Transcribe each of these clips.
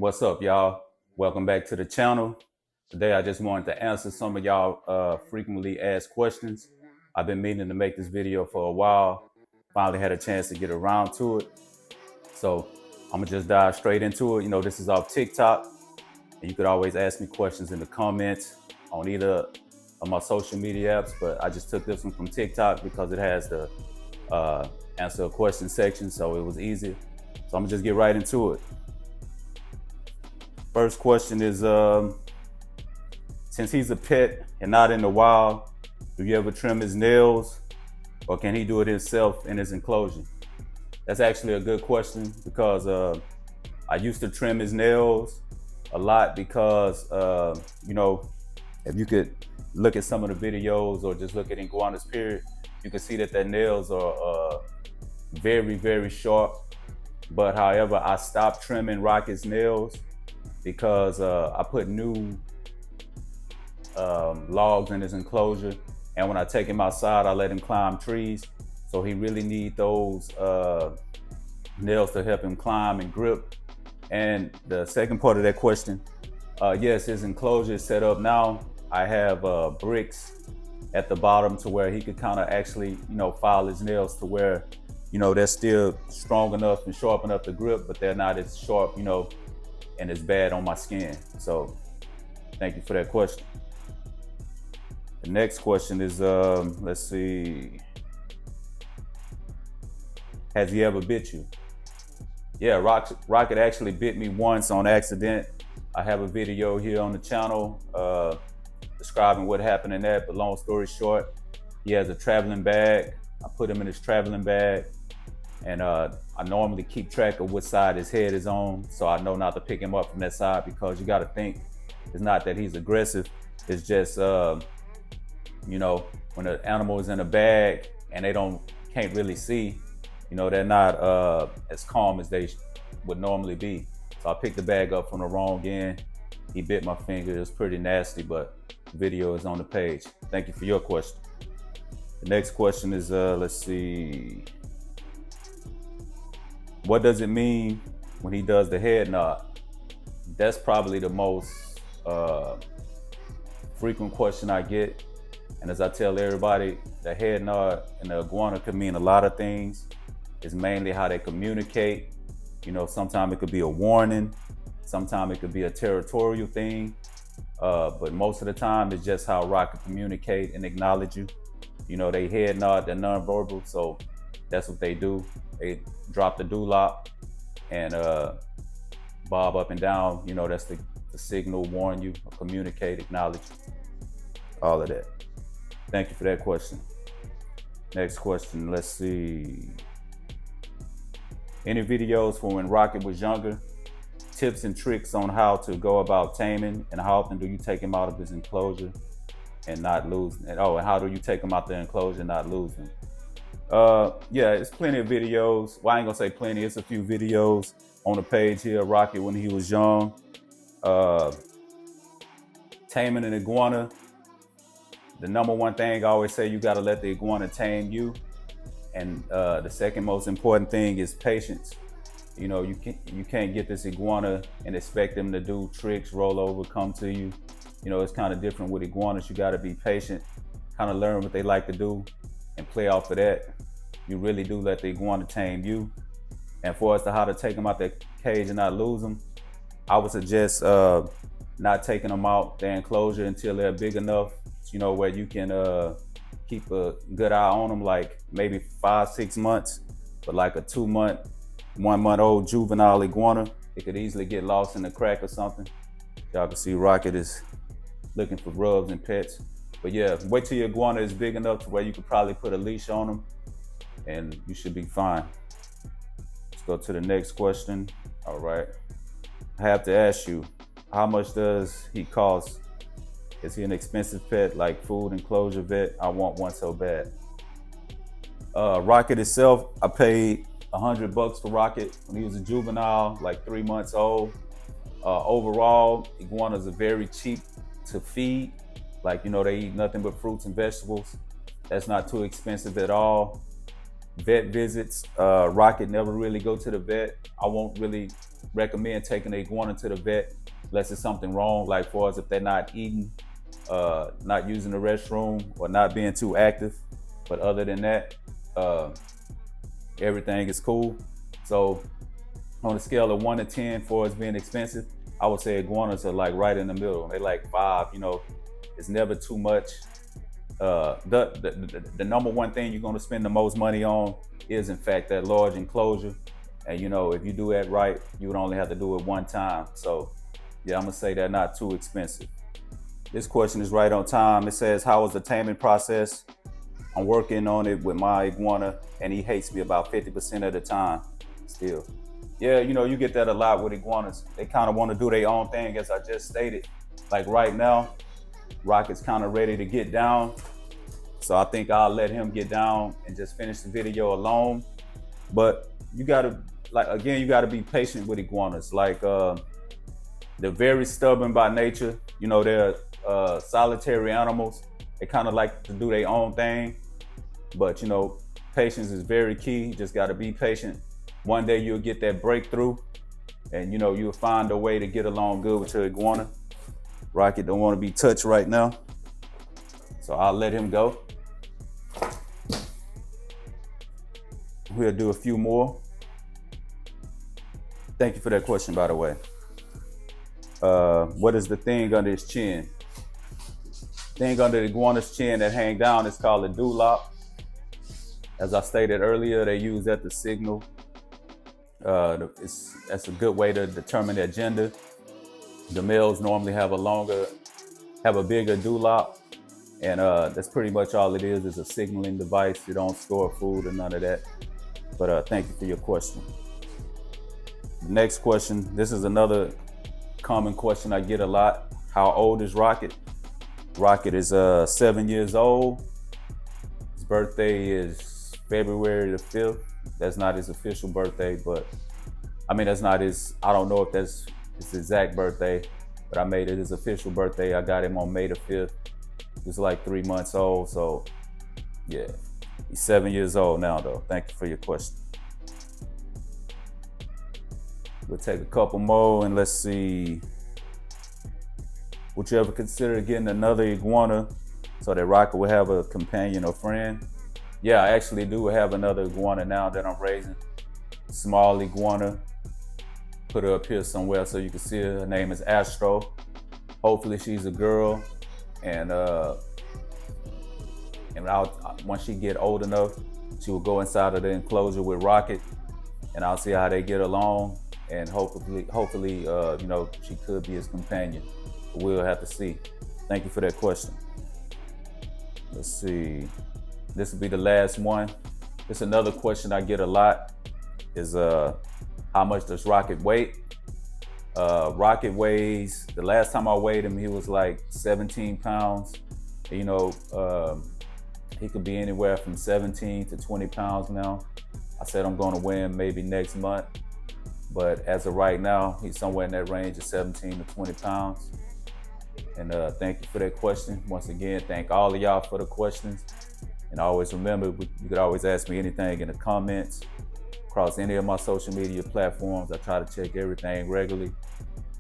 What's up, y'all? Welcome back to the channel. Today, I just wanted to answer some of y'all frequently asked questions. I've been meaning to make this video for a while. Finally had a chance to get around to it. So I'm gonna just dive straight into it. This is off TikTok, and you could always ask me questions in the comments on either of my social media apps, but I just took this one from TikTok because it has the answer a question section, so it was easy. So I'm gonna just get right into it. First question is, since he's a pet and not in the wild, do you ever trim his nails, or can he do it himself in his enclosure? That's actually a good question because I used to trim his nails a lot because, if you could look at some of the videos or just look at iguanas period, you can see that their nails are very, very sharp. But however, I stopped trimming Rocket's nails because I put new logs in his enclosure, and when I take him outside, I let him climb trees. So he really need those nails to help him climb and grip. And the second part of that question, yes, his enclosure is set up now. I have bricks at the bottom to where he could kind of actually, file his nails to where, they're still strong enough and sharp enough to grip, but they're not as sharp, and it's bad on my skin. So thank you for that question. The next question is, let's see. Has he ever bit you? Yeah, Rocket actually bit me once on accident. I have a video here on the channel describing what happened in that, but long story short, he has a traveling bag. I put him in his traveling bag, and I normally keep track of what side his head is on, so I know not to pick him up from that side, because you got to think, it's not that he's aggressive. It's just, when the animal is in a bag and they can't really see, they're not as calm as they would normally be. So I picked the bag up from the wrong end. He bit my finger. It was pretty nasty, but the video is on the page. Thank you for your question. The next question is, let's see. What does it mean when he does the head nod? That's probably the most frequent question I get. And as I tell everybody, the head nod in the iguana could mean a lot of things. It's mainly how they communicate. Sometimes it could be a warning. Sometimes it could be a territorial thing. But most of the time, it's just how Rocket communicate and acknowledge you. They head nod, they're nonverbal, so that's what they do. They drop the doloc and bob up and down. That's the signal, warn you, or communicate, acknowledge, all of that. Thank you for that question. Next question, let's see. Any videos from when Rocket was younger? Tips and tricks on how to go about taming, and how often do you take him out of his enclosure and not lose? And how do you take him out the enclosure and not lose him? Yeah, it's plenty of videos. Well, I ain't gonna say plenty, it's a few videos on the page here. Rocket when he was young. Taming an iguana. The number one thing I always say, you gotta let the iguana tame you. And the second most important thing is patience. You can't get this iguana and expect them to do tricks, roll over, come to you. It's kind of different with iguanas. You gotta be patient, kind of learn what they like to do and play off of that. You really do let the iguana tame you. And for us to how to take them out the cage and not lose them, I would suggest not taking them out the enclosure until they're big enough, where you can keep a good eye on them, like maybe 5-6 months. But like a 2-month, 1-month-old juvenile iguana, it could easily get lost in the crack or something. Y'all can see Rocket is looking for rubs and pets. But yeah, wait till your iguana is big enough to where you could probably put a leash on them, and you should be fine. Let's go to the next question. All right. I have to ask you, how much does he cost? Is he an expensive pet, like food, enclosure, vet? I want one so bad. Rocket itself, I paid $100 for Rocket when he was a juvenile, like 3 months old. Overall, iguanas are very cheap to feed. Like, they eat nothing but fruits and vegetables. That's not too expensive at all. Vet visits, Rocket never really go to the vet. I won't really recommend taking the iguana to the vet unless it's something wrong, like far as if they're not eating, not using the restroom, or not being too active. But other than that, uh, everything is cool. So on a scale of 1 to 10 for it's being expensive, I would say iguanas are like right in the middle. They like 5. It's never too much. The number one thing you're going to spend the most money on is in fact that large enclosure. And if you do that right, you would only have to do it one time. So yeah, I'm gonna say they're not too expensive. This question is right on time. It says, how was the taming process? I'm working on it with my iguana, and he hates me about 50% of the time still. Yeah, you get that a lot with iguanas. They kind of want to do their own thing, as I just stated. Like right now, Rocket's kind of ready to get down. So I think I'll let him get down and just finish the video alone. But you gotta, you gotta be patient with iguanas. They're very stubborn by nature. They're solitary animals. They kind of like to do their own thing. But patience is very key. You just gotta be patient. One day you'll get that breakthrough, and you'll find a way to get along good with your iguana. Rocket don't want to be touched right now, so I'll let him go. We'll do a few more. Thank you for that question, by the way. What is the thing under his chin? Thing under the iguana's chin that hang down is called a doloc. As I stated earlier, they use that to signal. That's a good way to determine their gender. The males normally have a bigger doloc, and that's pretty much all it is a signaling device. You don't store food or none of that. But thank you for your question. Next question. This is another common question I get a lot. How old is Rocket? Rocket is 7 years old. His birthday is February the 5th. That's not his official birthday, but I don't know if that's his exact birthday, but I made it his official birthday. I got him on May the 5th. He's like 3 months old, so yeah. He's 7 years old now, though. Thank you for your question. We'll take a couple more, and let's see. Would you ever consider getting another iguana so that Rocket will have a companion or friend? Yeah, I actually do have another iguana now that I'm raising. Small iguana. Put her up here somewhere so you can see her. Her name is Astro. Hopefully she's a girl, and once she get old enough, she will go inside of the enclosure with Rocket, and I'll see how they get along. And hopefully, she could be his companion. We'll have to see. Thank you for that question. Let's see. This will be the last one. It's another question I get a lot is how much does Rocket weigh? Rocket weighs, the last time I weighed him, he was like 17 pounds. He could be anywhere from 17 to 20 pounds now. I said I'm going to weigh him maybe next month. But as of right now, he's somewhere in that range of 17 to 20 pounds. And thank you for that question. Once again, thank all of y'all for the questions. And always remember, you could always ask me anything in the comments, across any of my social media platforms. I try to check everything regularly.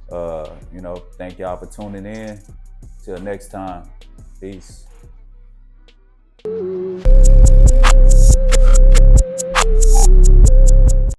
Thank y'all for tuning in. Till next time, peace.